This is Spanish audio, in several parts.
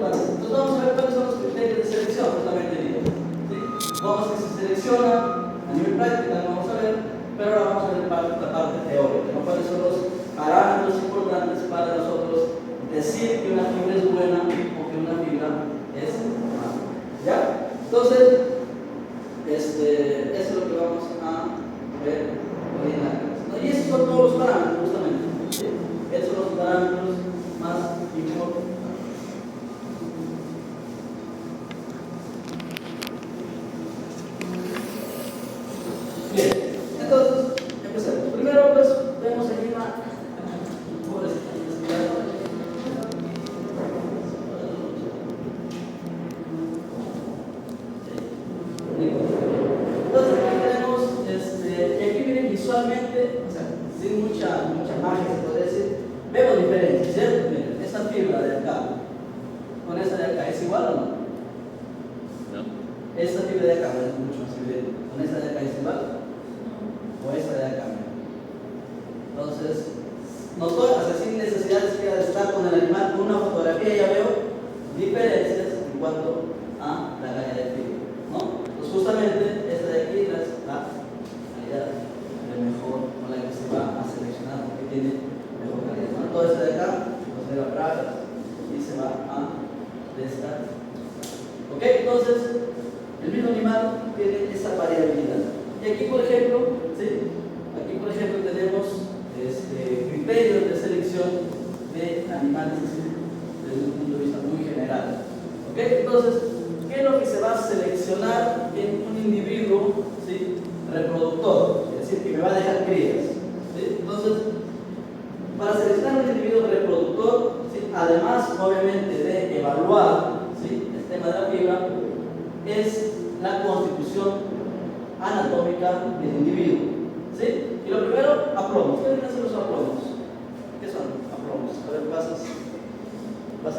importante. Entonces vamos a ver cuáles son los criterios de selección, justamente digo. ¿Sí? Vamos a que se selecciona a nivel práctico, no vamos a ver, pero ahora vamos a ver la parte teórica, ¿no? Cuáles son los parámetros importantes para nosotros decir que una fibra es buena o que una fibra es mala. ¿Ya? Entonces, eso es lo que vamos a ver hoy en la clase, ¿no? Y esos son todos los parámetros, justamente. ¿Sí? Esos son los parámetros más importantes. Bien, entonces, empecemos. Primero, pues, vemos aquí una. Entonces, aquí tenemos, y aquí miren visualmente, o sea, sin mucha magia, se podría decir, vemos diferencias, ¿cierto? Miren, esta fibra de acá con esta de acá, ¿es igual o no? No. Esta fibra de acá, es mucho más evidente. ¿Con esta de acá es igual? O esta de acá. Entonces, notó, o sea, sin necesidad de estar con el animal, con una fotografía ya veo diferencias en cuanto a la calidad de fibra, ¿no? Pues justamente esta de aquí es la calidad de mejor, con la que se va a seleccionar porque tiene mejor calidad, ¿no? Toda esta de acá, pues se va a pragas y se va a descartar. ¿Ok? Entonces, el mismo animal tiene esa variabilidad. Y aquí, por ejemplo, ¿sí? Aquí, por ejemplo, tenemos criterios de selección de animales desde un punto de vista muy general. ¿Ok? Entonces, ¿qué es lo que se va a seleccionar en un individuo, ¿sí? reproductor? Es decir, que me va a dejar crías. ¿Sí? Entonces, para seleccionar un individuo reproductor, ¿sí? además, obviamente, de evaluar, ¿sí? el tema de la fibra, es la constitución anatómica del individuo. ¿Sí? Y lo primero, aplomos. ¿Qué deben ser los aplomos? ¿Qué son aplomos? A ver, pasas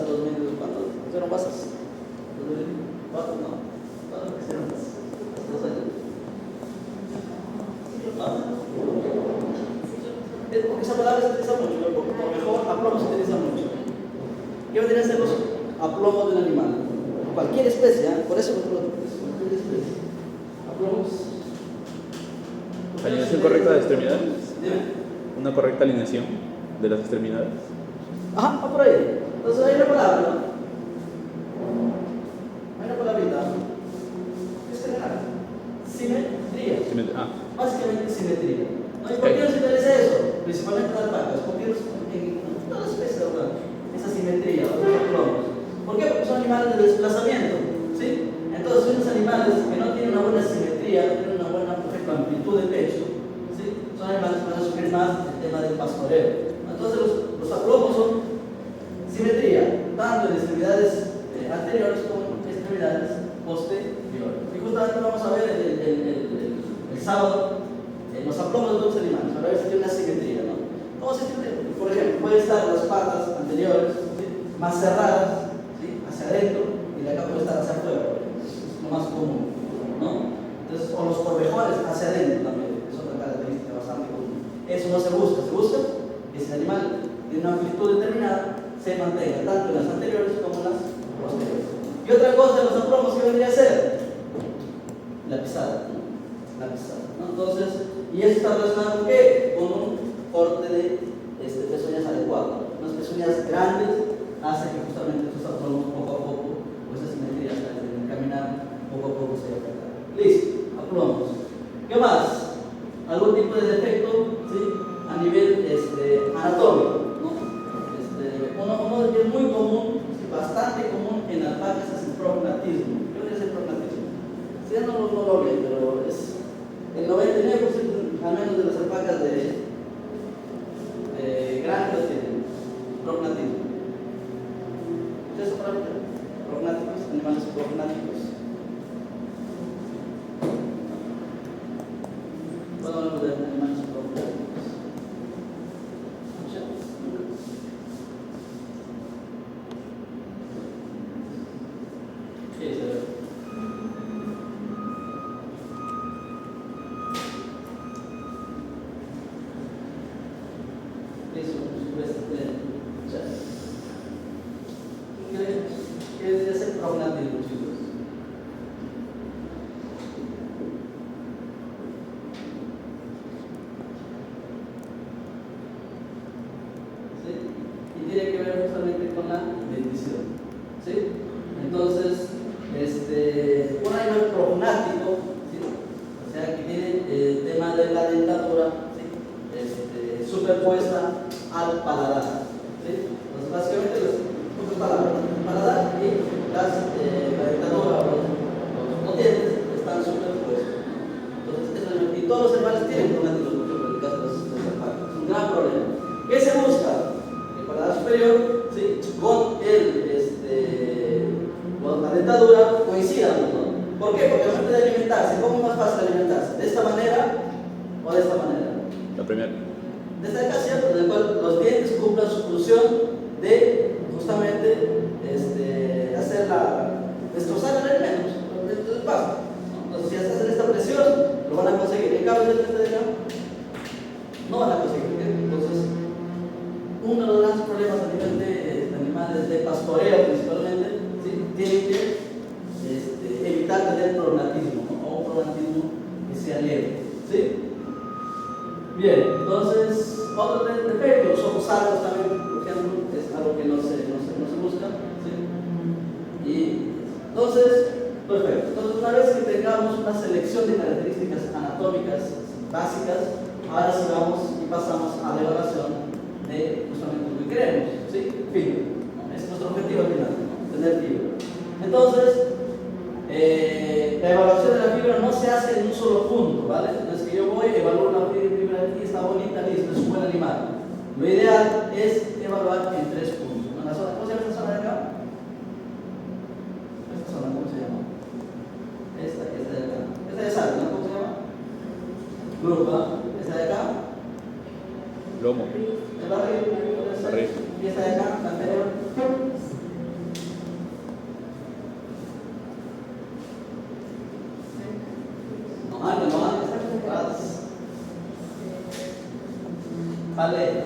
los medios, ¿cuántos? ¿No pasas? ¿Cuántos? No. ¿Cuántos que hicieron? 2 años. Porque esa palabra se utiliza mucho, o mejor, aplomos se utiliza mucho. ¿Qué vendrían a ser los aplomos del animal? Cualquier especie, ¿eh? Por eso cualquier especie. Aplomos. ¿Alineación correcta de extremidades? Dime. ¿Una correcta alineación de las extremidades? Ajá, va por ahí. Entonces hay una palabra. Hay una palabrita. Es general. Simetría. Básicamente simetría. ¿No? ¿Y por qué nos interesa eso? Principalmente en alpacas. Porque en todas las especies, ¿verdad? Esa simetría, los aplomos. ¿Por qué? Porque son animales de desplazamiento. ¿Sí? Entonces son unos animales que no tienen una buena simetría, no tienen una buena, por ejemplo, amplitud de pecho. ¿Sí? Son animales que van a sufrir más el tema del pastoreo. Entonces los aplomos son simetría, tanto en extremidades anteriores como en extremidades posteriores. Y justamente vamos a ver el sábado los aplomos de los animales, para ver si tiene una simetría, ¿no? ¿Cómo se tiene? Por ejemplo, puede estar las patas anteriores, ¿sí? más cerradas, ¿sí? hacia adentro, y de acá puede estar hacia afuera, es lo más común, ¿no? Entonces, o los corvejones hacia adentro también, es otra característica bastante común. Eso no se busca que si el animal tiene una amplitud determinada, se mantenga tanto en las anteriores como en las posteriores. Y otra cosa de los aplomos que vendría a ser la pisada, ¿no? La pisada, ¿no? Entonces, y eso está relacionado con ¿qué? Con un corte de pezuñas adecuado. Unas pezuñas grandes hacen que justamente estos aplomos poco a poco, o esa simetría de caminar, poco a poco se afecta. Listo, aplomos. ¿Qué más? Algún tipo de defecto, ¿sí? A nivel anatómico, ¿no? Uno que es muy común, bastante común en alpacas es el prognatismo. ¿Qué es el prognatismo? Si ya no lo ven, pero es el 99% al menos de las alpacas de granjas tienen prognatismo. ¿Qué es eso para usted? Prognáticos, animales prognáticos. ¿Cuándo hablamos de animales prognáticos? ¿Qué es eso? Eso, supuestamente. ¿Qué crees? prognatismo, chicos? ¿Sí? Y tiene que ver justamente con la bendición. ¿Sí? Entonces, un animal prognático, ¿sí? O sea, que tiene el tema de la dentadura, ¿sí? Superpuesta al paladar. ¿Sí? Entonces, básicamente, las palabras, el paladar y la dentadura, los dientes están superpuestos. Entonces, y todos los animales tienen prognáticos, por el caso de los alpacas. Es un gran problema. ¿Qué se busca? El paladar superior, ¿sí? Con la dentadura coincidan, ¿no? ¿Por qué? Porque al momento de alimentarse, ¿cómo es más fácil alimentarse? ¿De esta manera o de esta manera? La primera. De esta acá, ¿cierto? En el cual los dientes cumplan su función de justamente hacer destrozar el alimento, el pasto. Entonces, si hacen esta presión, lo van a conseguir. En cambio, de acá, no van a conseguir. Entonces, uno de los grandes problemas a nivel de animales de pastoreo, principalmente, ¿sí? Tienen que evitar tener prognatismo, ¿no? O un prognatismo que sea leve. ¿Sí? Bien, entonces, otro defecto, los ojos largos también, por ejemplo, es algo que no se busca. ¿Sí? Y entonces, perfecto. Entonces, una vez que tengamos una selección de características anatómicas básicas, ahora sí vamos y pasamos a la evaluación de justamente lo que queremos, ¿sí? Fibra, ¿no? Es nuestro objetivo final, ¿no? Tener fibra. Entonces, la evaluación de la fibra no se hace en un solo punto, ¿vale? Entonces, que yo voy a evaluar una fibra aquí, está bonita, listo, es un buen animal. Lo ideal es evaluar en 3 puntos. ¿No? ¿Cómo se llama esta zona de acá? Esta zona, ¿cómo se llama? Esta de acá. Esta de sal, ¿no? ¿Cómo se llama? Grupa. Esta de acá. Lomo. El barril. Y esta de acá, la anterior. No antes. Paleta.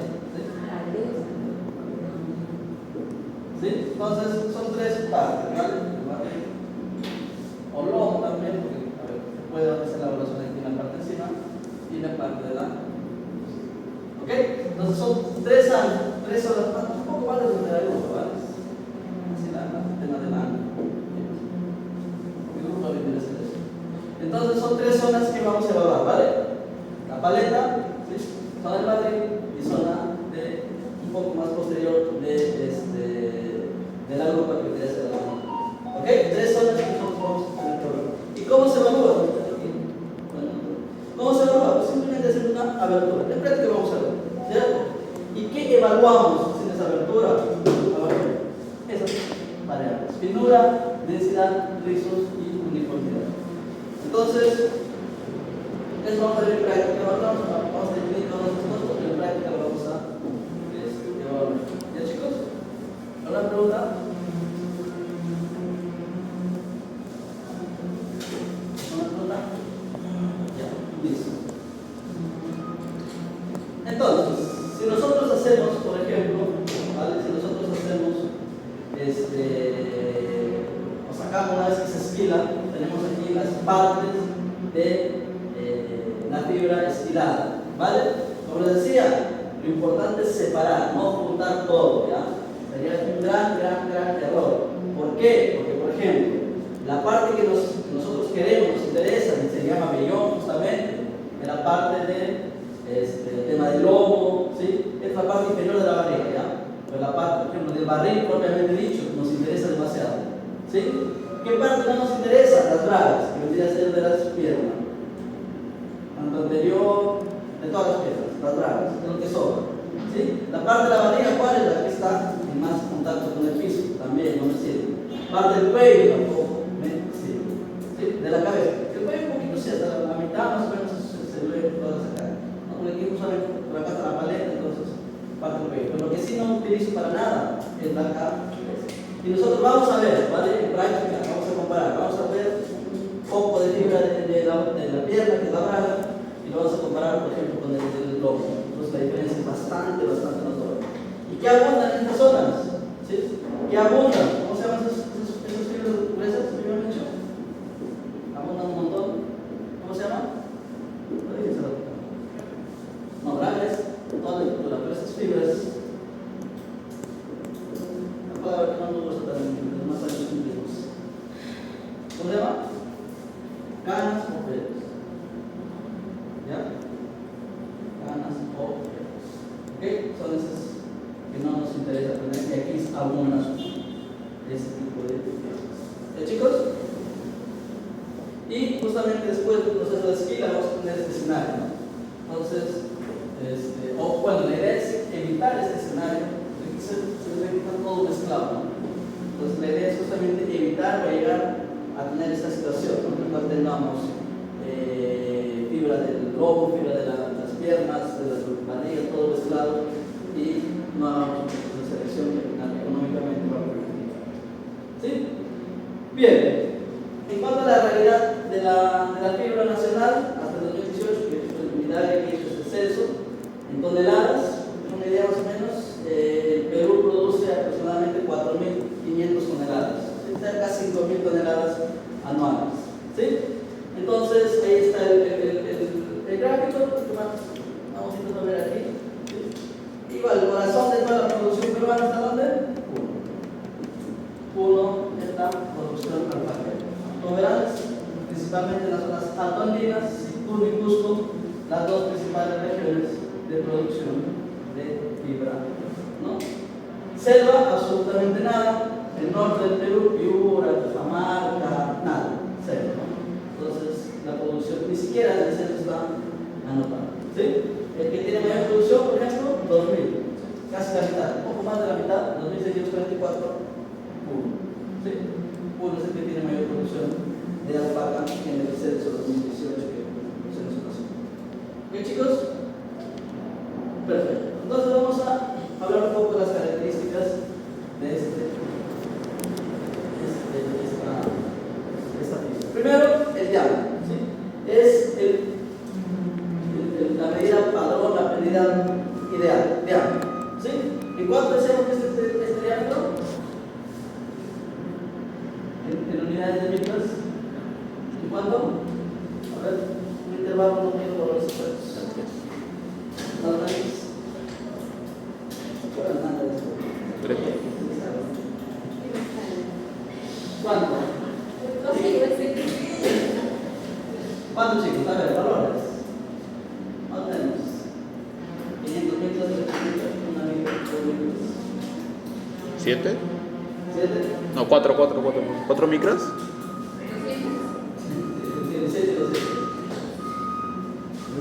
¿Sí? Entonces son 3 partes, ¿vale? O lomo también, porque a ver, se puede hacer la evaluación aquí en la parte de encima y en la parte de la. ¿Ok? Entonces son 3 años, 3 horas, un poco más de lo que da el grupo, ¿vale? Así el tema del año. El grupo viene a hacer eso. Entonces son 3 zonas que vamos a evaluar, ¿vale? La paleta, ¿sí? Zona del Madrid y zona de un poco más posterior de la grupa que ustedes se evalúan. ¿Ok? 3 zonas que nosotros vamos a tener que evaluar. ¿Y cómo se evalúa? Bueno, ¿cómo se evalúa? Pues simplemente hacer una abertura. En práctica vamos a ver, ¿cierto? ¿Y qué evaluamos sin esa abertura? Esas variables: finura, densidad, rizos y uniformidad. Entonces, eso vamos a ver en práctica. Vamos a definir todas estas cosas, pero en práctica lo vamos a evaluar. ¿Ya, chicos? ¿Alguna pregunta? ¿Alguna pregunta? Ya, listo. Entonces, si nosotros hacemos, por ejemplo, ¿vale? Si nosotros hacemos, o sacamos una vez que se esquila, tenemos aquí las partes de la fibra esquilada, ¿vale? Como les decía, lo importante es separar, no juntar todo, ¿ya? Sería un gran error. ¿Por qué? Porque, por ejemplo, la parte que nosotros queremos, nos interesa, y se llama vellón justamente, es la parte del tema del lomo, ¿sí? Es la parte inferior de la barriga, ¿ya? Pero la parte, por ejemplo, del barril propiamente dicho, nos interesa demasiado, ¿sí? ¿Qué parte no nos interesa? Las bragas, que vendría a ser de las piernas. Tanto anterior, de todas las piernas, las bragas, es lo que sobra, ¿sí? La parte de la barriga, ¿cuál es? La que está en más contacto con el piso, también no me sirve. Parte del cuello tampoco me sirve, ¿sí? De la cabeza. El cuello un poquito, sí, hasta la mitad más o menos se ve toda esa cara. ¿No? Porque aquí justamente por acá está la paleta, entonces parte del cuello. Pero lo que sí no utilizo para nada es la cabeza. Y nosotros vamos a ver, ¿vale? En práctica, vamos a comparar, vamos a ver un poco de fibra de la pierna, que es la braga, y lo vamos a comparar, por ejemplo, con el lomo. Entonces la diferencia es bastante notoria. ¿Y qué abundan en estas zonas? ¿Sí? ¿Qué abundan? ¿Cómo se llaman esas fibras ese tipo de piezas. Chicos? Y justamente después del proceso de esquila vamos a tener este escenario, ¿no? Entonces, la idea es evitar este escenario, porque se ve que está todo mezclado, ¿no? Entonces la idea es justamente evitar o llegar a tener esta situación, ¿no? En la cual tengamos fibra del lomo, fibra de las piernas, de la barriga, todo mezclado, y no hagamos un proceso de selección que económicamente va a perjudicar. ¿Sí? Bien. En cuanto a la realidad de la fibra nacional, hasta el 2018, que es la unidad que hizo este censo, en toneladas, una idea más o menos, el Perú produce aproximadamente 4.500 toneladas, cerca de 5.000 toneladas anuales. ¿Sí? Entonces, ahí está el gráfico, vamos a intentar ver aquí. ¿Sí? Igual, el corazón de toda la producción peruana está ¿dónde? 1 es la producción alfajera. Como verán, principalmente en las zonas altoandinas, Puno y Cusco, las dos principales regiones de producción de fibra, ¿no? Selva, absolutamente nada. El norte del Perú, Piura, Cajamarca, nada, selva, ¿no? Entonces, la producción ni siquiera en el centro está anotada, ¿sí? El que tiene mayor producción, por ejemplo, 2.000, casi la mitad, un poco más de la mitad, 2.644, Puno, ¿sí? Puno es el que tiene mayor producción de alpaca en el censo 2018 que se nos pasó. ¿Ok, chicos? Perfecto. Entonces vamos a hablar un poco de las características de esta fibra. Primero, el diámetro, ¿sí? Es la medida padrón, la medida ideal, diámetro, ¿sí? ¿En cuánto decimos que es este diámetro? En unidades de micras. ¿En cuánto? A ver, un intervalo no quiero por los expertos. ¿Cuánto? ¿Cuánto, chicos? A ver, valores. Más o menos. 500 micras, 1 micra, 2 micras. 7. 7. No, 4 micras. 17, 12.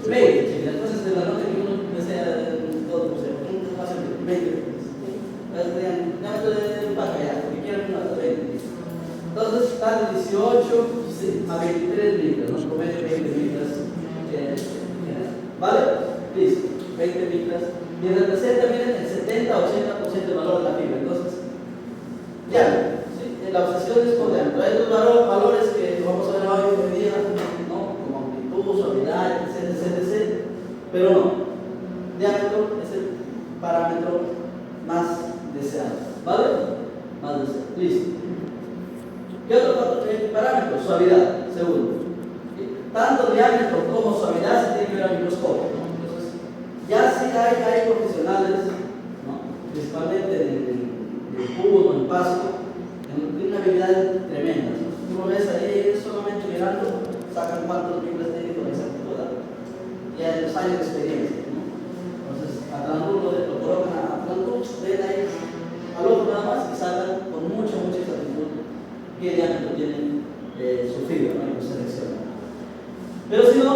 20, chicos. Entonces, de la nota que uno desea todo, no sé, un espacio de 20. Diámetro de vaca ya, porque quiero una nota 20. Entonces, está de 18 a 23 micras, ¿no? Promedio 20 micras. ¿Vale? Listo, 20 micras. Y representa, miren, el 70-80% del valor de la fibra. Entonces, ya, ¿sí? La obsesión es por diámetro. Hay otros valores que vamos a ver hoy en día, ¿no? Como amplitud, suavidad, etc. Pero no, diámetro es el parámetro más deseado. ¿Vale? Más deseado. Listo. ¿Qué otro parámetro? Suavidad, segundo. Tanto diámetro como suavidad se tiene que ver al microscopio, ¿no? Entonces, ya sí hay profesionales, ¿no? Principalmente en Puno, en Pasto, tienen una habilidad tremenda, ¿no? Tú lo ves ahí, solamente mirando, sacan cuántos micras tienen con exactitud, ya en los años de experiencia, ¿no? Entonces, a Tlandú lo colocan a Tlandú, ven ahí al ojo nada más y sacan con mucha exactitud qué diámetro tienen su fibra, ¿no? Y lo seleccionan. Pero si no,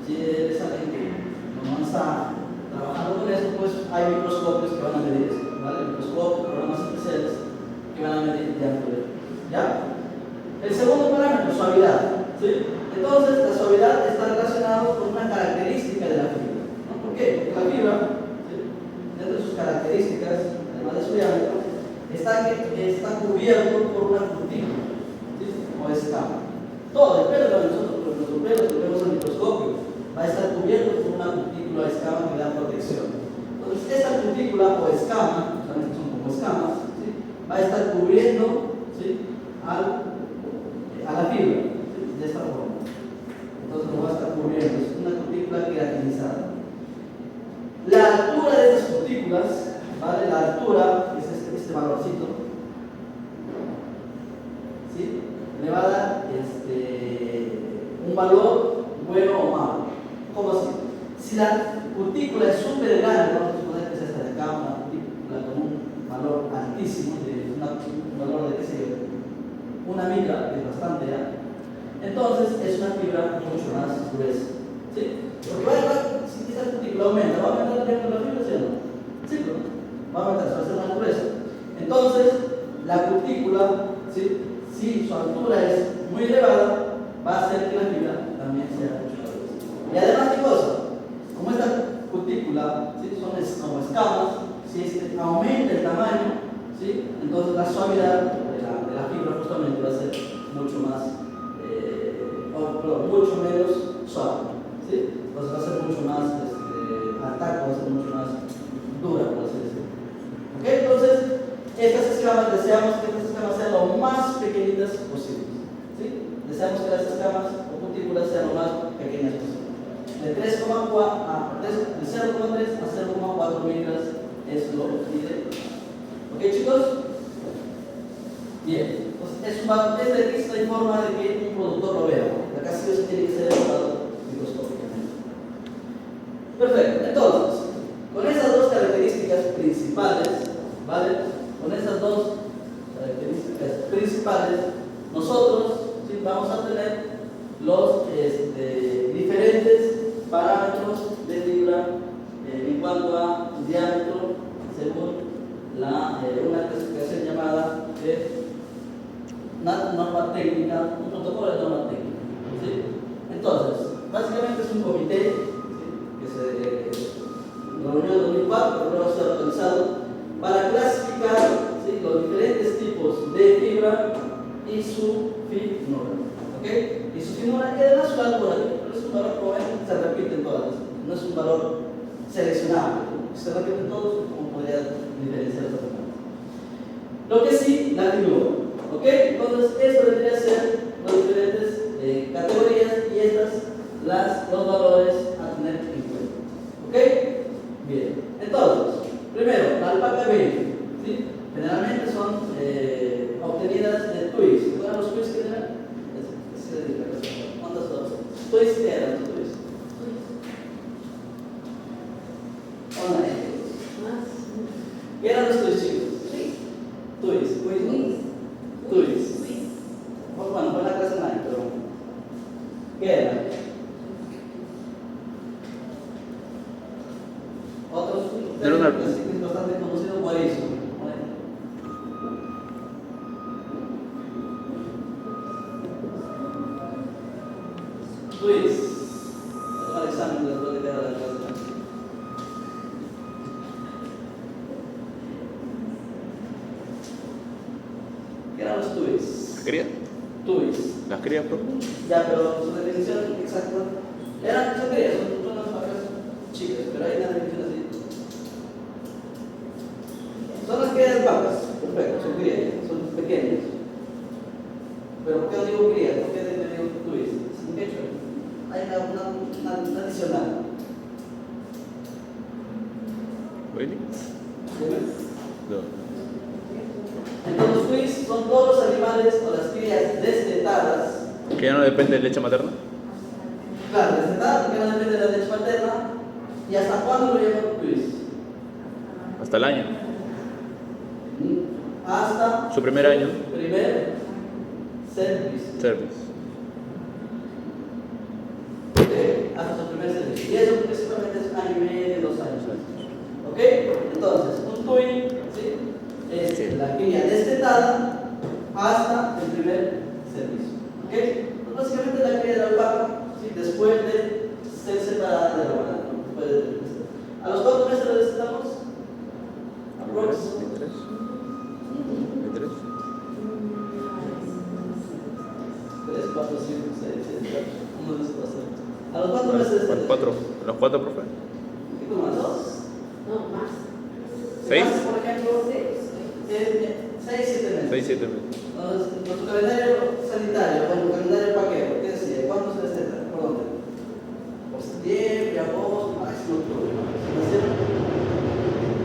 si es alguien que no está trabajando con eso, pues hay microscopios que van a medir esto, ¿vale? Microscopios, programas especiales que van a medir el diámetro. ¿Ya? El segundo parámetro, suavidad, ¿sí? Entonces, la suavidad está relacionada con una característica de la fibra, ¿no? ¿Por qué? Porque la fibra, ¿sí? Dentro de sus características, además de su diámetro, está cubierto por una cutícula, ¿sí? O escama. Todo depende de nosotros, pero nuestros pelos que vemos al microscopio va a estar cubierto por una cutícula o escama que da protección. Entonces, esta cutícula o escama, también son como escamas, ¿sí? Va a estar cubriendo, ¿sí? a la fibra, ¿sí? De esta forma. Entonces lo va a estar cubriendo, es una cutícula queratinizada. La altura de estas cutículas, ¿vale? La altura es este valorcito, ¿sí? Le va a dar un valor bueno o malo. ¿Cómo así? Si la cutícula es súper grande, vamos a suponer que es esta de acá, una cutícula con un valor altísimo, un valor de qué sé yo, fibra que es bastante alta, entonces es una fibra mucho más gruesa. ¿Sí? Porque si esa cutícula aumenta, ¿va a aumentar el diámetro de la fibra, sí o no? Sí, ¿no? Va a aumentar, se va a hacer más gruesa. Entonces, la cutícula, ¿sí? Si su altura es muy elevada, va a hacer que la fibra también sea mucho más gruesa. Y además, ¿qué cosa? Como esta cutícula, ¿sí? Son como escamas, si aumenta el tamaño, ¿sí? Entonces la suavidad de la fibra justamente va a ser mucho más, mucho menos suave, ¿sí? Entonces va a ser mucho más al tacto, va a ser mucho más dura, por así decirlo. ¿Ok? Entonces, estas escamas, deseamos que estas escamas sean lo más pequeñitas posibles, ¿sí? Deseamos que las escamas o cutículas sean lo más pequeñas posibles. De 0,3 a 0,4 micras es lo ideal. ¿Ok, chicos? Bien. Entonces, esta es la forma de que un productor lo vea. La casilla tiene que ser evaluado microscópicamente. Perfecto. Entonces, con esas dos características principales, ¿vale? Con esas dos características principales, nosotros, ¿sí?, vamos a tener los diferentes parámetros de fibra en cuanto a diámetro según una clasificación llamada norma técnica, un protocolo de norma técnica, ¿sí? Entonces, básicamente es un comité, ¿sí?, que se reunió en 2004, pero luego se ha organizado para clasificar, ¿sí?, los diferentes tipos de fibra y su finura, ¿ok? Y su finura, que además su altura, pero es un valor joven, se repite en todas, no es un valor seleccionable, se repite en todos, como podría diferenciar esta forma. Lo que sí, la finura, ¿ok? Entonces, esto vendría a ser las diferentes categorías y estas los valores a tener en cuenta, ¿ok? Bien, entonces, primero, la alpaca baby, ¿sí? Generalmente son obtenidas de twigs. ¿Recuerdan los twigs que eran? ¿Cuántos son? Twigs, ¿qué eran los twigs? ¿Qué eran los twigs, chicos? Twigs. Twigs. Bueno, fue la clase 9, pero ¿qué eran? Otros términos es bastante conocido, guarizo. Twigs. Voy a tomar examen después de quedar la clase 9. ¿Qué eran los twigs? ¿Las crías? Twigs. ¿Las crías, profe? Ya, pero su definición exacta. Son crías, son unas vacas chicas, pero hay una definición así. Son las crías vacas, perfecto, son crías, son pequeñas. Pero ¿por qué no digo crías? ¿Por qué no digo twigs? Es un hecho. Hay una adicional. ¿Really? No. Entonces, los twigs son todos los animales o las crías destetadas. ¿Que ya no depende de leche materna? Claro, destetadas porque no depende de la leche materna. ¿Y hasta cuándo lo llaman twigs? Hasta el año. Hasta Su primer año. Primer servicio. Service. Hasta su primer servicio. Y eso principalmente es 1 año y medio, 2 años. ¿Ok? Entonces, un twig, ¿sí?, es la cría destetada hasta el primer servicio. ¿Ok? Pues básicamente la cría de la alpaca, ¿sí?, después de ser separada de la banana, ¿no? ¿A los 4 meses la destetamos? Aprox. 23. 23. 3, 4, 5, 6, 7, 8. ¿Cómo les pasa? A los 4 meses de 4. ¿Los 4, profe? ¿Qué tú más? 2? No, más. 6. Por ejemplo, 6, 7 meses. 6, 7 meses. Entonces, nuestro calendario sanitario, bueno, calendario paquero, ¿qué decía? ¿Cuándo se desteta? ¿Por dónde? Por septiembre, agosto, máximo octubre.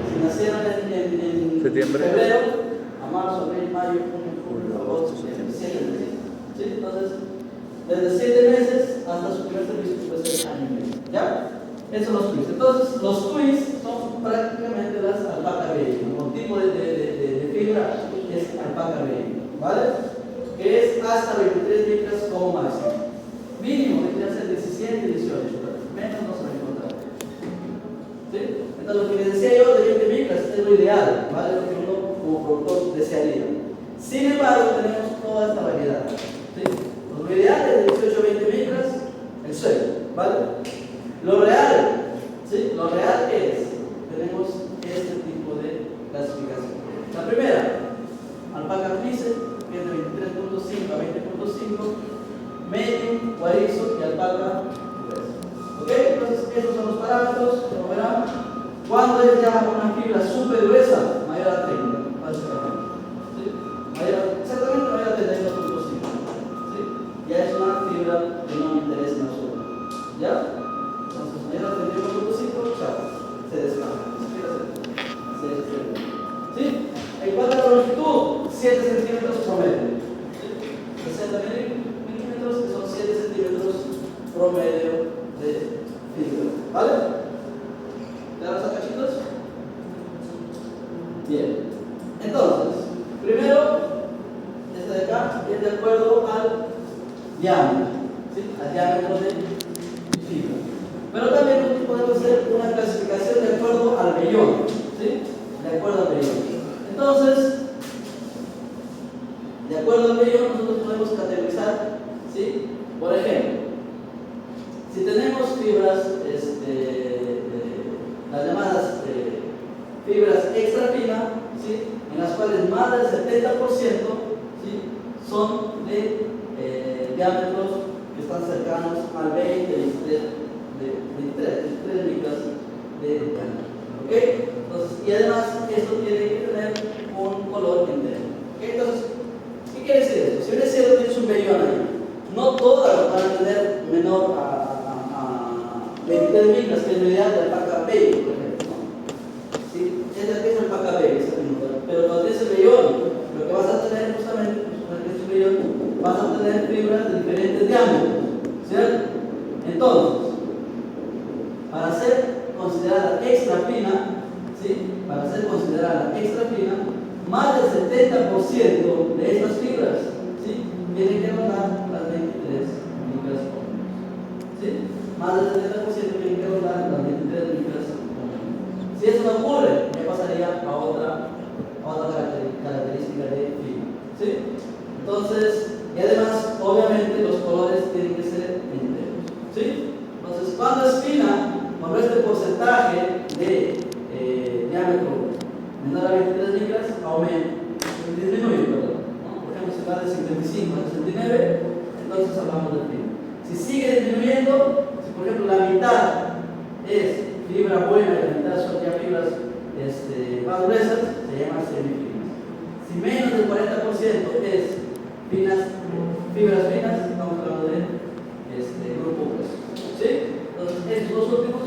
Si nacieron en Septiembre. febrero, a marzo, abril, mayo, junio, julio, agosto, septiembre, 7 meses. ¿Sí? Entonces, desde 7 meses hasta su primer servicio, que puede ser año y medio. ¿Ya? Esos son los twigs. Entonces, los twigs son prácticamente las alpaca baby. El tipo de fibra es alpaca baby, ¿vale? Que es hasta 23 micras como máximo. Mínimo debería ser 17 y 18, menos no se va a encontrar. ¿Sí? Entonces, lo que les decía yo de 20 micras es lo ideal, ¿vale? Lo que uno como productor desearía. Sin embargo, tenemos toda esta variedad. ¿Sí? Lo ideal es de 18 a 20 micras el suelo, ¿vale? Lo real, ¿sí? Lo real es, tenemos este tipo de clasificación. La primera, alpaca fleece, que es de 23.5 a 20.5, medium, guarizo y alpaca gruesa. ¿Ok? Entonces, estos son los parámetros, como verán. Cuando es ya una fibra súper gruesa, mayor a 30, básicamente. ¿Sí? Exactamente mayor a 32.5. ¿Sí? Ya es una fibra que no me interesa en absoluto. ¿Ya? Entonces, mayor a 31.5, chao. Se descarga. ¿Sí? En cuanto a la longitud, 7 centímetros promedio. ¿Sí? 60 milímetros, que son 7 centímetros promedio de fibra. ¿Vale? ¿Claro acá, chicos? Bien. Entonces, primero, este de acá es de acuerdo al diámetro. ¿Sí? Al diámetro de fibra. Pero también nosotros podemos hacer una clasificación de acuerdo al vellón. ¿Sí? De acuerdo al vellón. Entonces, de acuerdo al vellón, nosotros podemos categorizar, ¿sí? Por ejemplo, si tenemos fibras, las llamadas fibras extra finas, ¿sí? En las cuales más del 70%, ¿sí? Son de diámetros que están cercanos al 20, 23 micras de diámetro. ¿Ok? Entonces, y además, esto tiene que tener un color entero. ¿Ok? Entonces, ¿qué quiere decir esto? Si viene siendo tienes un vellón ahí, no todas van a tener menor a 23 micras, que es la ideal de alpaca baby, por ejemplo. ¿No? ¿Sí? Esa es alpaca baby, pero cuando tienes el vellón, lo que vas a tener justamente, este vellón, vas a tener fibras de diferentes diámetros, ¿cierto? Entonces, para ser considerada extra fina, ¿sí? Para ser considerada extra fina, más del 70% de estas fibras, ¿sí? Tienen que rondar las 23 micras por metro. ¿Sí? Más del 70% tienen que rondar las 23 micras por metro. Si eso no ocurre, ya pasaría a otra característica de fibra. ¿Sí? Entonces, y además, obviamente, los colores tienen que ser enteros. ¿Sí? Entonces, cuando es fina, cuando este porcentaje de diámetro menor a 23 micras aumenta, disminuye, perdón, ¿no? Por ejemplo, si va de 55 a 69, entonces hablamos de fibra. Si sigue disminuyendo, si por ejemplo la mitad es fibra buena y la mitad son ya fibras más gruesas, se llama semifinas. Si menos del 40% es fibras finas, estamos hablando de grupo grueso. ¿Sí? Entonces, estos dos últimos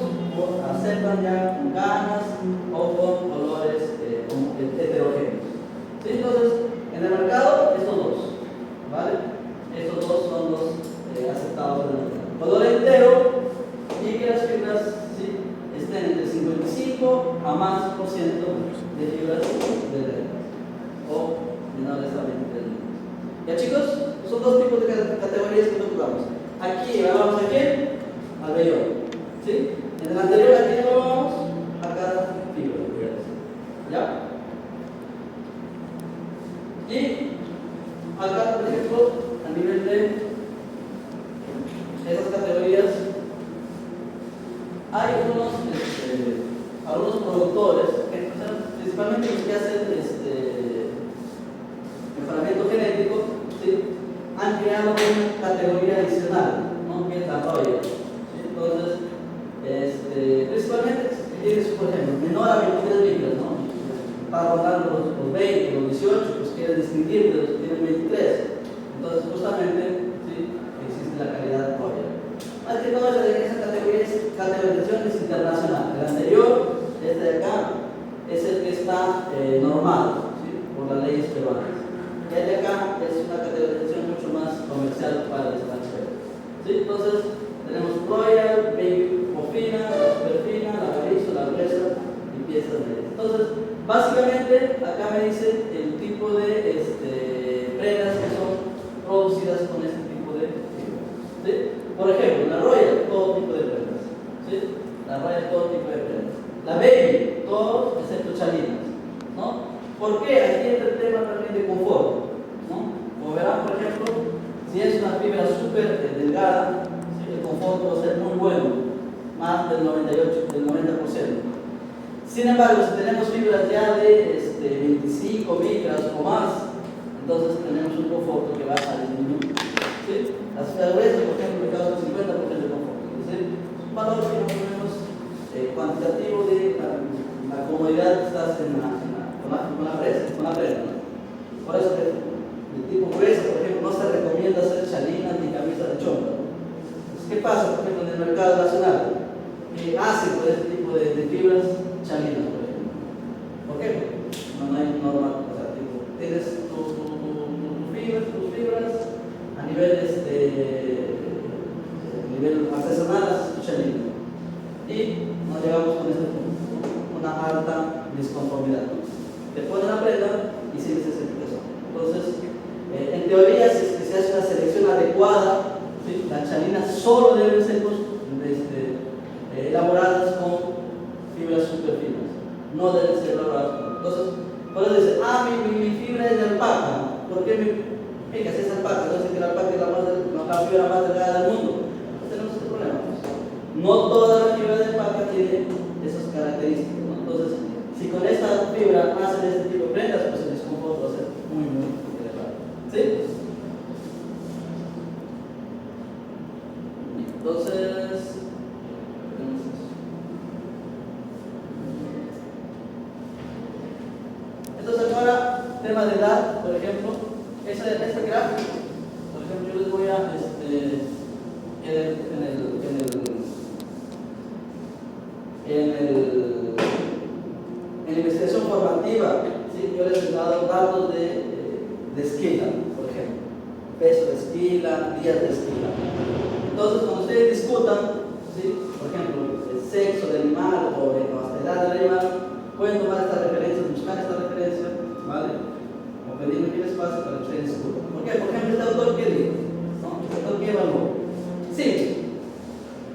aceptan ya con ganas o con colores heterogéneos. ¿Sí? Entonces, en el mercado, estos dos, ¿vale? Estos dos son los aceptados en el mercado. Color entero y que las fibras, ¿sí? Estén entre 55 a más % de fibras de reglas o menores a 23 micras. ¿Ya, chicos? Son dos tipos de categorías que nosotros vamos. Aquí evaluamos a quién, al vellón. ¿Sí? En el anterior, aquí evaluamos a cada fibra. ¿Ya? Y acá, por ejemplo, a nivel de esas categorías, hay algunos productores, principalmente los que hacen mejoramiento genético, ¿sí? Han creado una categoría adicional, ¿no? Que es la Royal. ¿Sí? Entonces, principalmente tienes, por ejemplo, menor a 23 micras, ¿no? Para rondar los 20, los 18, pues quieres distinguir de los que tienen 23. Entonces, justamente, ¿sí? Existe la calidad Royal. Más que todo, esa categoría es categorización es internacional. El anterior, este de acá, es el que está normado, ¿sí? Por las leyes peruanas. Y el de acá es una categorización mucho más comercial para el extranjero. ¿Sí? Entonces, tenemos Royal, Baby o fina, la super fina, la barizo, la gruesa y piezas medias. Entonces, básicamente, acá me dice el tipo de prendas que son producidas cocidas con este tipo de fibras. ¿Sí? Por ejemplo, la Royal, todo tipo de prendas. ¿Sí? La Royal, todo tipo de prendas. La Baby, todo excepto chalinas. ¿No? ¿Por qué? Aquí entra el tema también de confort. ¿No? Como verán, por ejemplo, si es una fibra súper delgada, ¿sí? El confort puede ser muy bueno, más del 98, del 90%. Sin embargo, si tenemos fibras ya de 25 micras o más, entonces tenemos un confort que va a disminuir. ¿Sí? Las fibras gruesas, por ejemplo, me causan 50% de confort. Es decir, es un valor que más o menos cuantitativo de la comodidad que estás con la prenda. ¿No? Por eso que el tipo grueso, por ejemplo, no se recomienda hacer chalinas ni camisa de chompa. Entonces, ¿qué pasa, por ejemplo, en el mercado nacional? Que hace por este tipo de fibras chalinas, por ejemplo. ¿Por qué? No hay norma, o sea, tipo, tienes tus fibras a nivel artesanal, haces tu chalina. Y nos llegamos con este punto, una alta disconformidad. Te ponen la prenda y sigues esa explicación. Entonces, en teoría, si se hace una selección adecuada, ¿sí? Las chalinas solo deben ser elaboradas con fibras superfinas, no deben ser elaboradas con. Entonces, por eso dice, mi fibra es de alpaca. ¿Por qué si es alpaca? Entonces, que la alpaca es la fibra más delgada del mundo. No tenemos ese problema. No toda la fibra de alpaca tiene esas características, ¿no? Entonces, si con esta fibra hacen este tipo de prendas, pues el desconfort va a ser muy elevado. ¿Sí? Entonces ahora, tema de edad, por ejemplo, este gráfico, por ejemplo, yo les voy a, en la investigación formativa, ¿sí? Yo les he dado datos de esquila, por ejemplo, peso de esquila, días de esquila. Entonces, cuando ustedes discutan, ¿sí? Por ejemplo, el sexo del animal o la edad del animal, pueden tomar esta referencia, buscar esta referencia, ¿vale? O pedirme que les pase para que ustedes discutan. ¿Por qué? Por ejemplo, este autor que dijo, ¿no? Este autor que evaluó. Sí,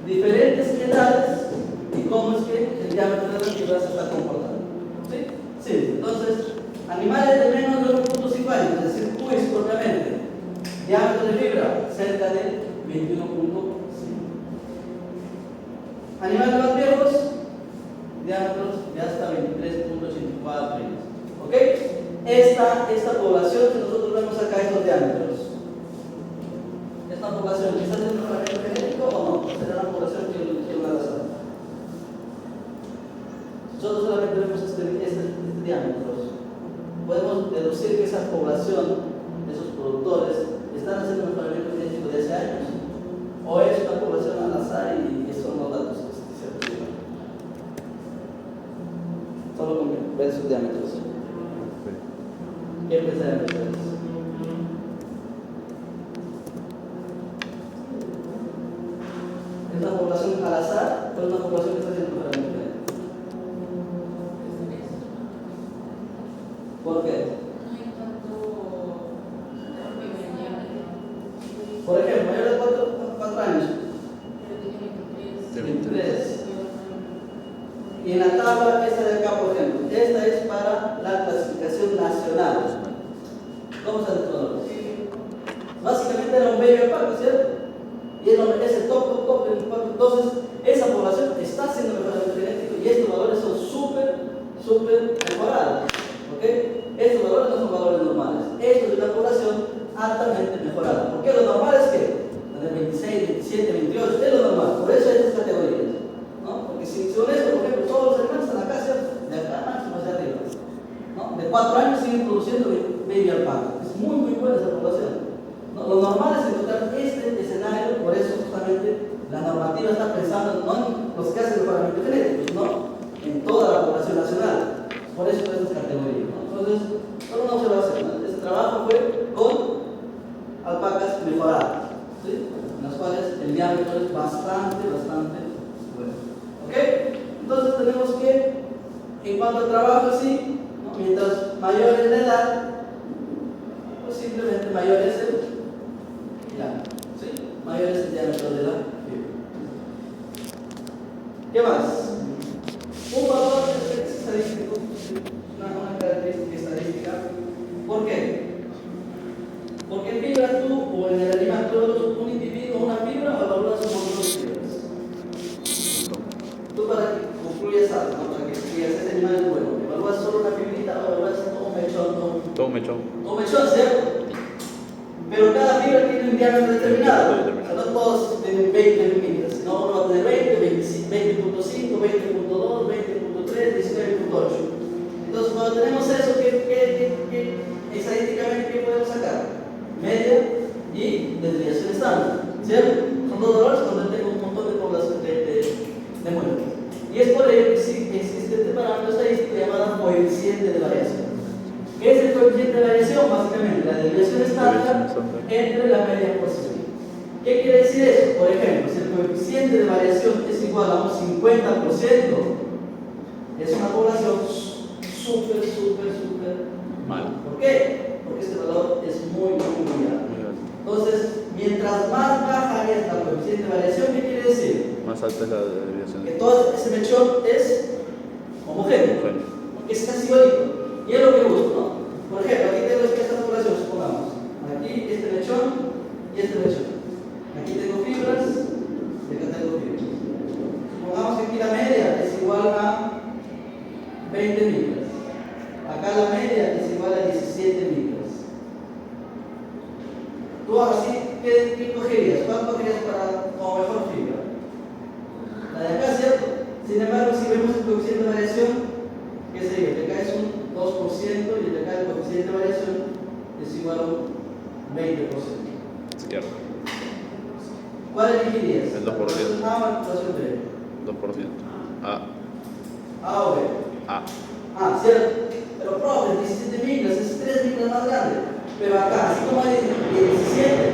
diferentes edades y cómo es que el diámetro de la fibra se está comportando. ¿Sí? Sí, entonces, animales de menos de 1.5 años, es decir, pues propiamente, diámetro de fibra cerca de 21.5. Animales más viejos, diámetros de hasta 23.84. ¿Ok? Esta población que nosotros vemos acá, estos diámetros, ¿esta población está haciendo un tratamiento genético o no? ¿Será una población que una razón? Nosotros solamente vemos este diámetro. Podemos deducir que esa población, esos productores, están haciendo un tratamiento genético de hace años, o es una población al azar y son los datos que se reciben. Solo con ver sus diámetros. ¿Qué pensarían ustedes? ¿Es una población al azar o es una población que está haciendo un tratamiento genético? ¿Por qué? Por ejemplo, mayor de 4 años. 23. Y en la tabla, esta de acá, por ejemplo, esta es para la clasificación nacional. ¿Cómo se hace todo? Básicamente era un baby alpaca, ¿cierto? Y es el top. Entonces, esa población está haciendo mejoramiento genético y estos valores son súper mejorados. ¿Ok? Estos valores no son valores normales. Esto es una población altamente mejorada. ¿Por qué? Lo normal es que de 26, 27, 28 es lo normal. Por eso hay estas categorías, ¿no? Porque si con esto, por ejemplo, todos los animales están acá, de acá máximo hacia arriba, ¿no? De 4 años siguen produciendo baby alpaca. Es muy buena esa población, ¿no? Lo normal es encontrar este escenario. Por eso justamente la normativa está pensando no en los que hacen mejoramiento genético, sino en toda la población nacional. Por eso estas categorías, ¿no? Entonces, solo una observación, ¿no? Este trabajo fue con alpacas mejoradas, ¿sí? En las cuales el diámetro es bastante bueno. ¿Ok? Entonces tenemos que, en cuanto al trabajo así, ¿no? Mientras mayor es la edad, pues simplemente mayor es Ya, ¿sí? Mayor es el diámetro de la fibra. ¿Qué más? Un valor es estadístico, una característica estadística. ¿Por qué? Porque en fibra tú, o en el animal, tú un individuo, una fibra, o evalúas un montón de fibras. Tú para que concluyas algo, ¿no? Para que digas ese animal es bueno, evalúas solo una fibrita o evalúas todo un mechón, Todo un mechón. todo un mechón, ¿cierto? Pero cada fibra tiene un diámetro determinado. O sea, no todos tienen 20 milímetros, sino uno va a tener 20.5, 20.2, 20.3, 19.8. Entonces, cuando tenemos eso, ¿qué estadísticamente qué podemos sacar? Media y desviación estándar, ¿cierto? Son dos valores donde tengo un montón de población de muestras. Y es por ello que sí existe este parámetro estadístico llamado coeficiente de variación. ¿Qué es el coeficiente de variación? Básicamente la desviación estándar entre la media posible. ¿Qué quiere decir eso? Por ejemplo, si el coeficiente de variación es igual a un 50%, es una población súper mal. ¿Por qué? Porque este valor es muy alto. Entonces, mientras más baja es la coeficiente de variación, ¿qué quiere decir? Más alta es la desviación. Que todo ese mechón es homogéneo, porque es casi igualito. Y es lo que busco, ¿no? Por ejemplo, aquí tengo esta población, supongamos. Aquí este mechón y este mechón. Aquí tengo fibras y acá tengo fibras. Supongamos que aquí la media es igual a 20 micras. Acá la media es igual a 17 micras. Tú así, ¿qué cogerías? ¿Cuál cogerías como mejor fibra? La de acá, ¿cierto? Sin embargo, si vemos el coeficiente de variación, ¿qué sería? De acá es un 2% y de acá el coeficiente de variación es igual a un 20%. Izquierda. ¿Cuál elegirías? El 2%. ¿La población A o la población B? 2%. A. ¿A o B? A. Ah, ¿cierto? Pero profe, 17 micras es 3 micras más grande. Pero acá, así como hay de 17,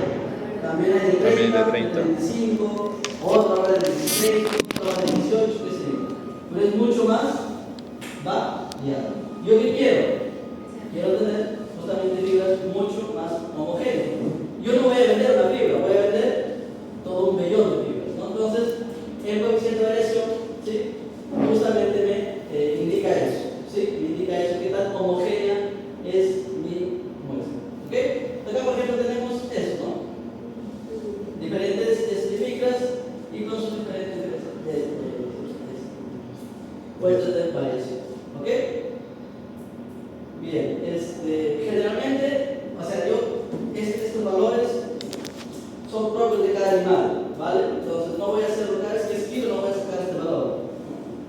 también hay de 30, También de 30. de 25, otra vez de 16, otra de 18, qué sé yo. Pero es mucho más variado. ¿Yo qué quiero? Quiero tener justamente fibras mucho más homogéneas. Yo no voy a vender una fibra, voy a vender todo un millón de fibras, ¿no? Entonces, el coeficiente de variación, ¿sí? Justamente me indica eso, ¿sí? Me indica eso, qué tan homogénea es mi muestra. ¿Ok? Acá, por ejemplo, tenemos esto, ¿no? Diferentes fibras y con sus diferentes puestos de variación. ¿Ok? Bien, generalmente, o sea, estos valores son propios de cada animal, ¿vale? Entonces no voy a hacer cada vez que esquilo, no voy a sacar este valor.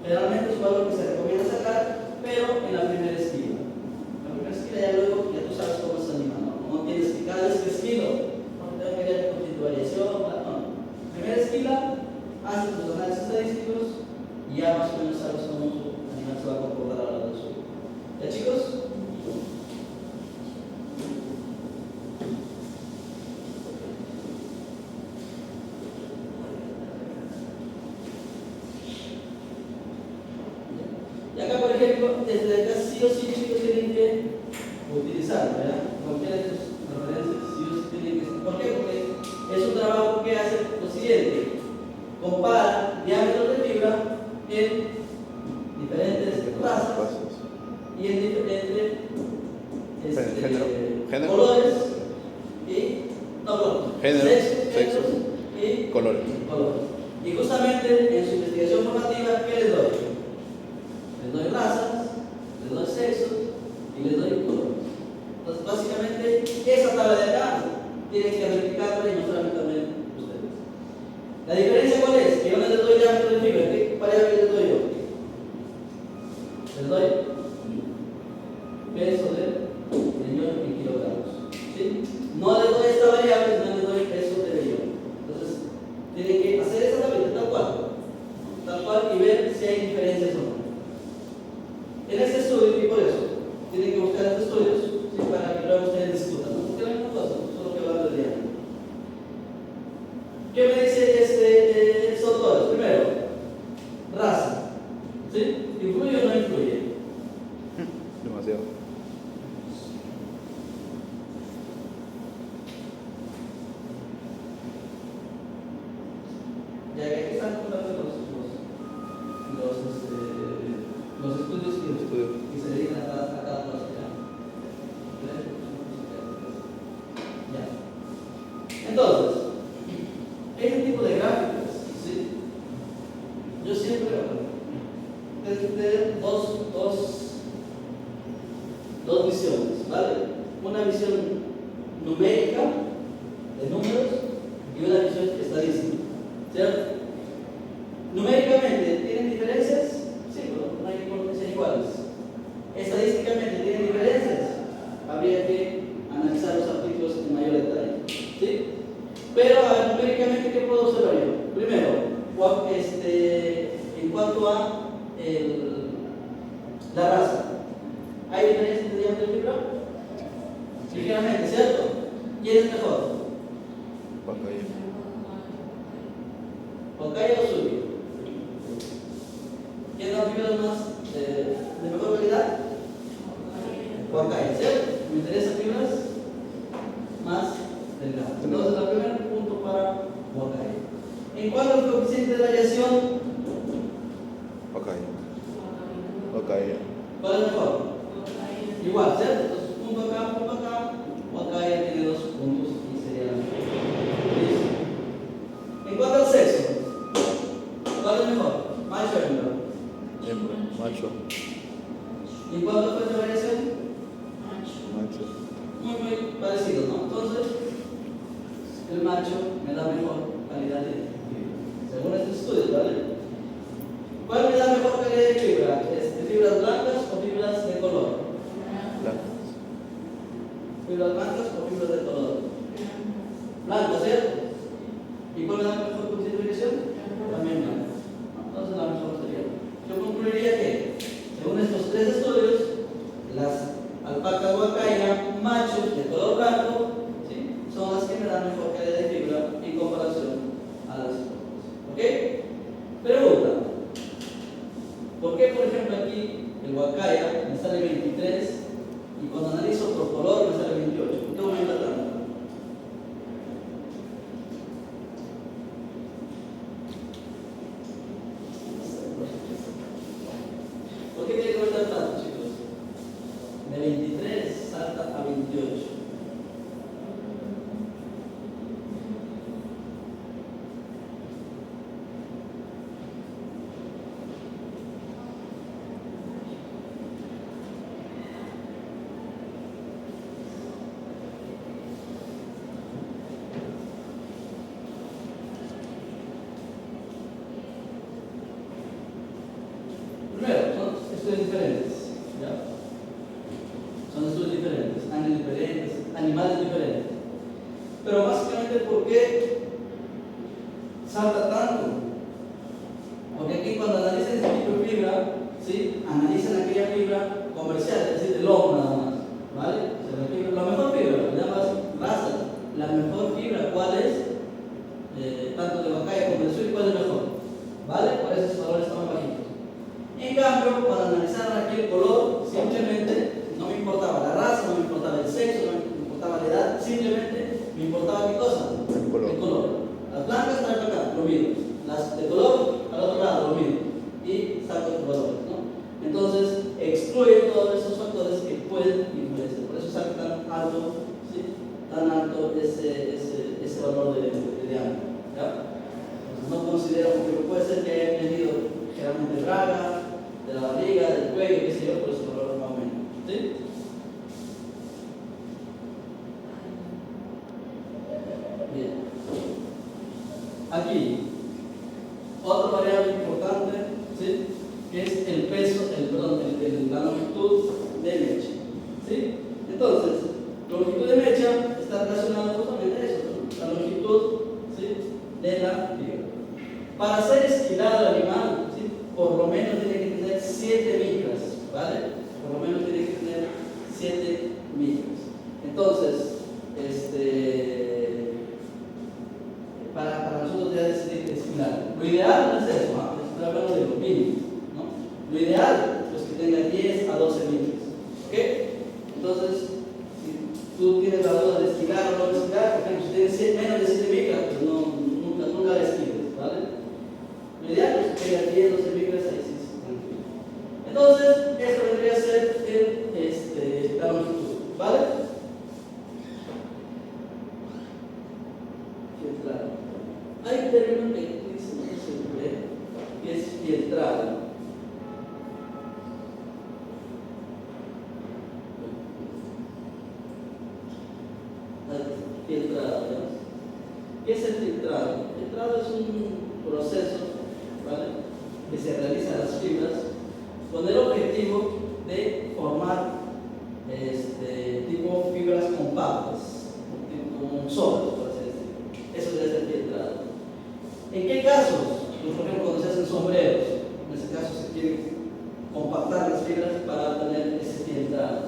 Generalmente es un valor que se recomienda sacar, pero en la primera esquila. La primera esquila ya luego, ya tú sabes cómo es el animal, ¿no? No tienes que cada vez que esquilo, no tengo que ver con tu variación, no. Primera esquila, haces tus análisis estadísticos y ya más o menos sabes cómo tu animal se va a comportar a la hora de subir. ¿Ya, chicos? Y acá, por ejemplo, desde acá sí o sí, chicos, tienen que utilizar, ¿verdad? Cualquiera de sus referencias sí o sí tienen que. ¿Por qué? Porque es un trabajo que hace lo siguiente: compara diámetros de fibra en diferentes razas y en diferentes Género. colores y sexos y colores. Y justamente en su investigación formativa, ¿qué les doy? Les doy razas, les doy sexos y les doy colores. Entonces, básicamente, esa tabla de acá tienen que verificarla y mostrarme también ustedes. ¿La diferencia cuál es? Que yo no les doy diámetro de fibra. ¿Qué variable les doy yo? Les doy peso de riñón en kilogramos. ¿Sí? No les doy esta variable, no les doy peso de riñón. Entonces, tienen que hacer esa tablita tal cual y ver si hay diferencias o no. En este estudio, y por eso, tienen que buscar estos estudios, ¿sí? Para que luego ustedes discutan, ¿no? Porque la misma cosa, solo que hablando de diámetro. ¿Qué me dice estos autores? Primero, raza. ¿Sí? ¿Influye o no influye? Entonces, este tipo de gráficos, ¿sí? Yo siempre tengo que tener dos visiones, ¿vale? Una visión numérica de números y una visión estadística, ¿cierto? Numéricamente, ¿tienen diferencias? Sí, pero no hay que sean iguales. Estadísticamente, ¿tienen diferencias? Habría que analizar los artículos en mayor detalle, ¿sí? Pero, a ver, numéricamente, ¿qué puedo observar yo? Primero, en cuanto a la raza, ¿hay diferencia entre diámetro y fibra? Ligeramente, ¿cierto? ¿Quién es mejor? Huancayo o Zulia. ¿Quién da fibras más de mejor calidad? Huancayo, ¿cierto? Me interesan fibras más delgadas. Entonces, el primer punto para Huancayo. En cuanto al coeficiente de variación, ¿cuál es mejor? Igual, ¿cierto? Entonces, punto acá, Huancayo tiene 2 puntos y sería la mejor. ¿Listo? En cuanto al sexo, ¿cuál es mejor? ¿Macho o hembra? Hembra, macho. ¿Y en cuanto a fuente de variación? Macho. Muy parecido, ¿no? Entonces, el macho me da mejor calidad de fibra, según estos estudios, ¿vale? ¿Cuál me da mejor calidad de fibra? ¿Fibras blancas o fibras de color? Blancas. ¿Fibras blancas o fibras de color? Blancas, ¿cierto? ¿Y cuál me da mejor coeficiente de variación? También blanca. Entonces la mejor sería. Yo concluiría que, según estos 3 estudios, las alpacas huancaya machos de color blanco, ¿sí?, son las que me dan mejor calidad de fibra en comparación a las otras. ¿Ok? Pregunta. ¿Por qué, por ejemplo, aquí el huancaya me sale 23 y cuando analizo por color me sale 28? ¿Por qué aumenta tanto? ¿Por qué tiene que aumentar tanto, chicos? De 23 salta a 28. Primero, son estudios diferentes, ¿ya? Son estudios diferentes, años diferentes, animales diferentes. Pero básicamente, ¿por qué salta tanto? Porque aquí cuando analizan este tipo de fibra, ¿sí?, analizan aquella fibra comercial, es decir, el lomo nada más, ¿vale? O sea, la mejor fibra, lo llamas razas, la mejor fibra, ¿cuál es? Tanto de Huancayo como de Sur, ¿cuál es mejor? ¿Vale? Por eso esos valores están bajitos. En cambio, cuando analizaron aquí el color, simplemente no me importaba la raza, no me importaba el sexo, no me importaba la edad, simplemente me importaba ¿qué cosa? El color. El color. Las blancas están acá, lo mismo. Las de color, al otro lado, lo mismo. Y saco los valores, ¿no? Entonces, excluye todos esos factores que pueden influenciar. Por eso saca tan alto, ¿sí?, tan alto ese valor de diámetro, ¿ya? Entonces, no considero que puede ser que haya medido generalmente braga, de la barriga, del cuello, qué sé yo, por ese valor no aumenta, ¿sí? Bien. Aquí, otra variable importante, ¿sí?, que es el peso, la longitud de mecha, ¿sí? Entonces, longitud de mecha está relacionada justamente a eso, ¿no?, la longitud, ¿sí?, de la fibra. Para ser esquilado el animal, ¿sí?, por lo menos tiene que tener 7 micras, ¿vale? Por lo menos tiene que tener 7 micras. Entonces, para nosotros ya decidir esquilar. Lo ideal no es eso, ¿no? Estoy hablando de lo mínimo, ¿no? Lo ideal es que tenga 10 a 12 micras, ¿ok? Entonces, si tú tienes la duda de esquilar o no esquilar, por ejemplo, si tienes menos de 7 micras, pues nunca la esquiles, ¿vale? Lo ideal es que tenga 10 12 micras, ahí sí. Entonces, esto vendría Filtrado. Hay un término que dice muy simple, que es filtrado. Filtrado, ¿no? ¿Qué es el filtrado? El filtrado es un proceso, ¿vale?, que se realiza en las fibras con el objetivo de formar tipo fibras compactas, como sólidos, por así decirlo. Eso es el filtrado. ¿En qué casos? Pues, por ejemplo, cuando se hacen sombreros, en ese caso se quiere compactar las fibras para obtener ese filtrado.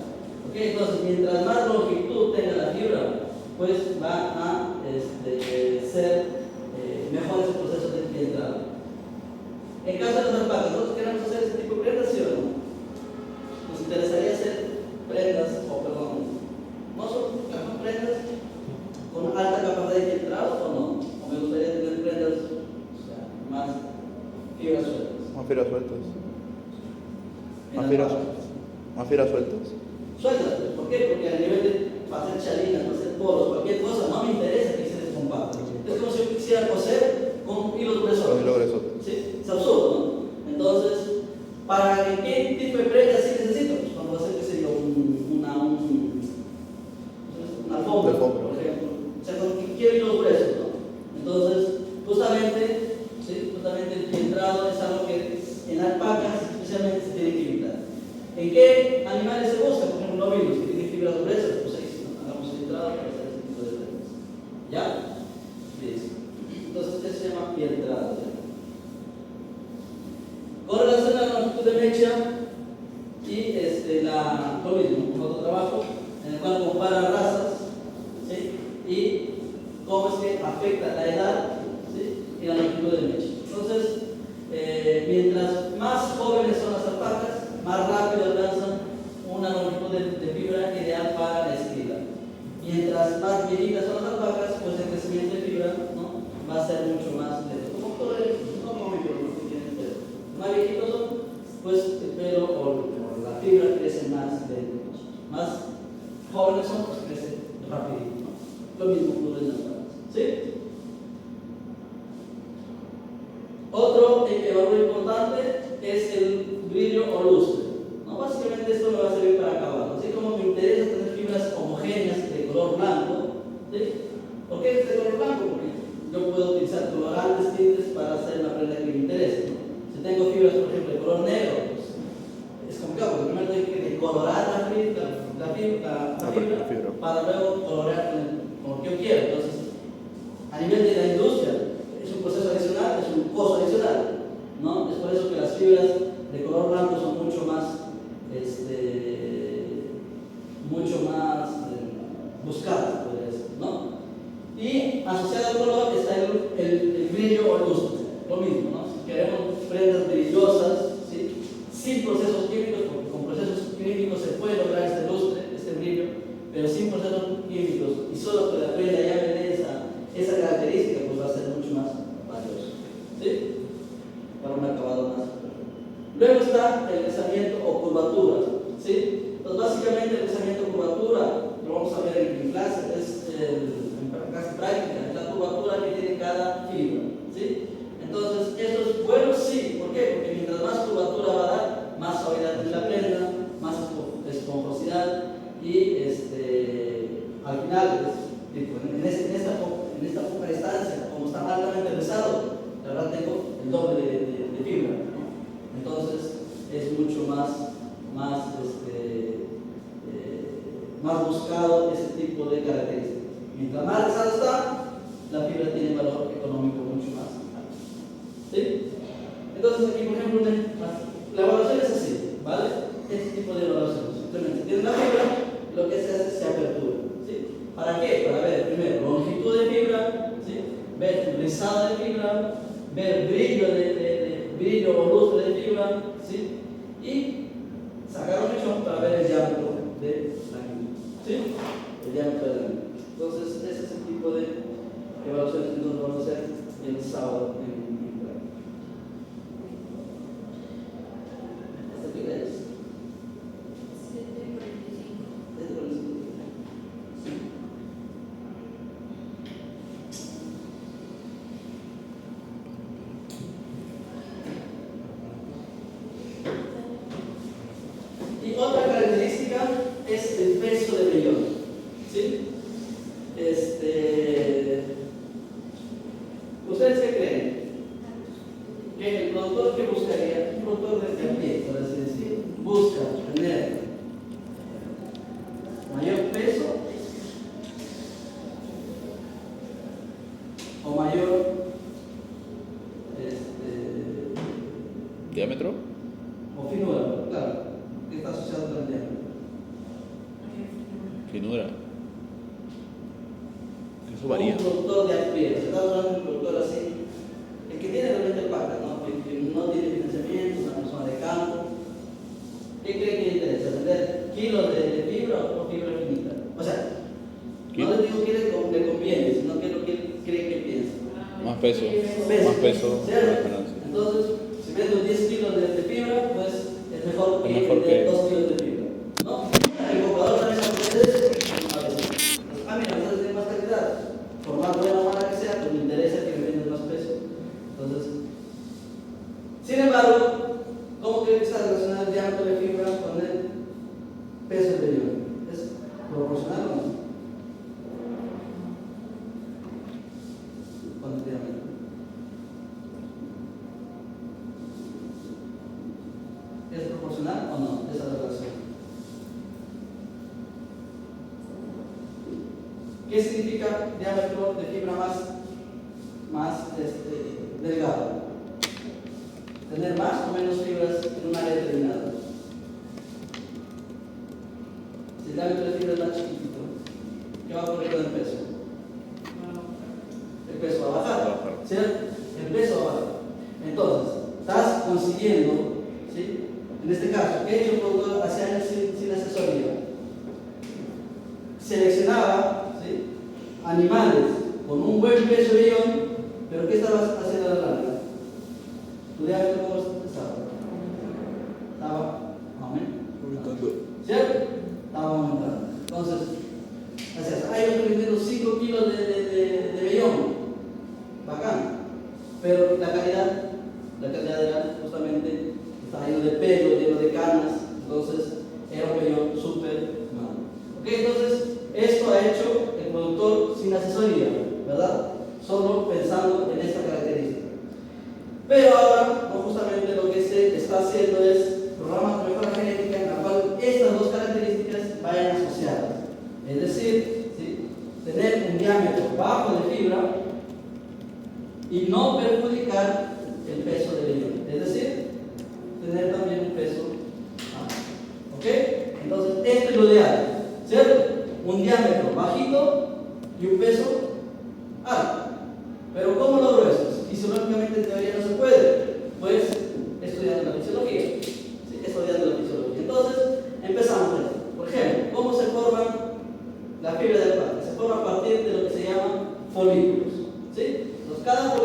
¿Ok? Entonces, mientras más longitud tenga la fibra, pues va a ser mejor ese proceso de filtrado. En caso de las alpacas, nosotros queremos hacer este tipo de prendas, ¿sí o no? Nos interesaría hacer prendas, no son prendas con alta capacidad de filtrado o no. O me gustaría tener prendas, o sea, más fibras sueltas. Más fibras sueltas. En Más las fibras alpacas. sueltas. Más fibras sueltas. Sueltas, ¿por qué? Porque a nivel de para hacer chalinas, para hacer polos, cualquier cosa, no me interesa que se descompacte. Es como si yo quisiera coser con hilos gruesos. Con hilos gruesos. ¿Sí? Es absurdo, ¿no? Entonces, ¿para qué tipo de prenda sí necesito? Pues cuando va a ser, qué sé yo, una alfombra, por ejemplo. O sea, quiero hilos gruesos, ¿no? Entonces, justamente, ¿sí?, justamente el filtrado es algo que en alpacas especialmente se tiene que evitar. ¿En qué animales se busca? Por ejemplo, novillos que tienen fibras gruesas, pues ahí sí, hagamos filtrado para hacer ese tipo de prendas. ¿Ya? Listo. Entonces, eso se llama filtrado. Con relación a la longitud de mecha y lo mismo, otro trabajo en el cual compara razas, ¿sí?, y cómo es que afecta la edad, ¿sí?, y la longitud de mecha. Entonces, mientras más jóvenes son las alpacas, más rápido alcanzan una longitud de fibra ideal para la esquila. Mientras más viejitas son las alpacas, pues el crecimiento de fibra, ¿no?, va a ser mucho más lento. Como todo no muy bien, no tienen pelo. Más viejitos son, pues el pelo o la fibra crece más lento. Más jóvenes son, pues crece rapidito, ¿no? Lo mismo ocurre en las alpacas. ¿Sí? Otro valor importante es el brillo o lustre, ¿no? Básicamente esto me va a servir para acabado. Así como me interesa tener fibras homogéneas de color blanco, ¿sí? ¿Por qué es de color blanco? Porque yo puedo utilizar colorantes, tintes para hacer la prenda que me interese, ¿no? Si tengo fibras, por ejemplo, de color negro, pues es complicado, porque primero tengo que decolorar la fibra para luego colorear con lo que yo quiero. Entonces, a nivel de la industria, es un proceso adicional, es un costo adicional, ¿no? Es por eso que las fibras de color blanco son mucho más buscadas, podría decir, ¿no? Y asociado al color está el brillo o lustre, lo mismo, ¿no? Si queremos prendas brillosas, ¿sí?, sin procesos químicos, porque con procesos químicos se puede lograr este lustre, este brillo, pero sin procesos químicos y solo que la prenda ya me dé esa característica, pues va a ser mucho más valioso, ¿sí?, para un acabado más perfecto. Luego está el rizamiento o curvatura, ¿sí? Pues básicamente el rizamiento o curvatura lo vamos a ver en clase, en clase práctica, es la curvatura que tiene cada fibra, ¿sí? Entonces, ¿eso es bueno? Sí. ¿Por qué? Porque mientras más curvatura va a dar, más suavidad tiene la prenda, más esponjosidad y al final, en esta poca distancia, como está altamente rizado, la verdad tengo el doble de fibra, ¿no? Entonces es mucho más buscado ese tipo de características. Mientras más rizado está, la fibra tiene valor económico mucho más alto, ¿sí? Entonces aquí, por ejemplo, la evaluación es así, ¿vale? Este tipo de evaluación. Simplemente tienes la fibra, lo que se hace es se apertura, ¿sí? ¿Para qué? Para ver primero longitud de fibra, ¿sí?, ver rizado de fibra, ver brillo o lustre de fibra, ¿sí?, y sacar un mechón para ver el diámetro de la fibra, ¿sí?, el diámetro de la fibra. Entonces, ese es el tipo de evaluaciones que nosotros vamos a hacer el sábado en práctica. ¿Hasta qué hora es? 7:45. o mayor ¿Diámetro? o finura, claro, que está asociado con el diámetro. Finura. Eso varía. Un productor de a pie, se está hablando de un productor así, el que tiene realmente el paca, ¿no? Que no tiene financiamiento, una persona de campo. ¿Qué cree que le interesa? ¿Vender kilos de fibra o fibra finita? O sea, no le digo que le conviene, sino que lo que cree que piensa. Más peso. Peso. Más peso, ¿Cierto? más ganancia. Entonces, si vendo 10 kilos de fibra, pues es mejor que Es mejor vender que- 2 kilos de fibra. ¿No? El comprador también a veces, a veces. Mira, vas a tener más calidad. Por más buena o mala que sea, pues me interesa que me vendas más peso. Entonces, sin embargo, ¿cómo cree que está relacionado el diámetro de fibra con el peso del vello? ¿Es proporcional o no? Con el diámetro. ¿Es proporcional o no esa relación? ¿Qué significa diámetro de fibra más delgado? Tener más o menos fibras en un área determinada. Si el diámetro de fibra es más chiquitito, ¿qué va a ocurrir con el peso? El peso va a bajar, ¿cierto? El peso va a bajar. Entonces, estás consiguiendo, ¿sí? En este caso, ¿qué ha hecho el productor hace años sin asesoría? Seleccionaba, ¿sí?, animales con un buen peso de ion, pero ¿qué estabas haciendo a la larga? ¿Tu diámetro cómo estaba? Estaba aumentando. ¿Cierto? Estaba aumentando. Entonces, gracias. Hay otro vendiendo 5 kilos de vellón. Bacán. Pero la calidad era justamente, estaba lleno de pelo, lleno de canas. Entonces, era un vellón súper malo. ¿Ok? Entonces, esto ha hecho el productor sin asesoría, ¿verdad? Solo pensando en esta característica. Pero ahora, no, justamente lo que se está haciendo es programas de mejora genética en la cual estas dos características vayan asociadas. Es decir, ¿sí?, tener un diámetro bajo de fibra y no perjudicar el peso del vello. Es decir, tener también un peso alto. ¿Ok? Entonces, esto es lo ideal, ¿cierto? Un diámetro bajito y un peso alto. Pero ¿cómo logro eso? Fisiológicamente en teoría no se puede. Pues estudiando la fisiología. ¿Sí? Estudiando la fisiología. Entonces, empezamos. Por ejemplo, ¿cómo se forma la fibra del paca? Se forma a partir de lo que se llama folículos. ¿Sí? Entonces, cada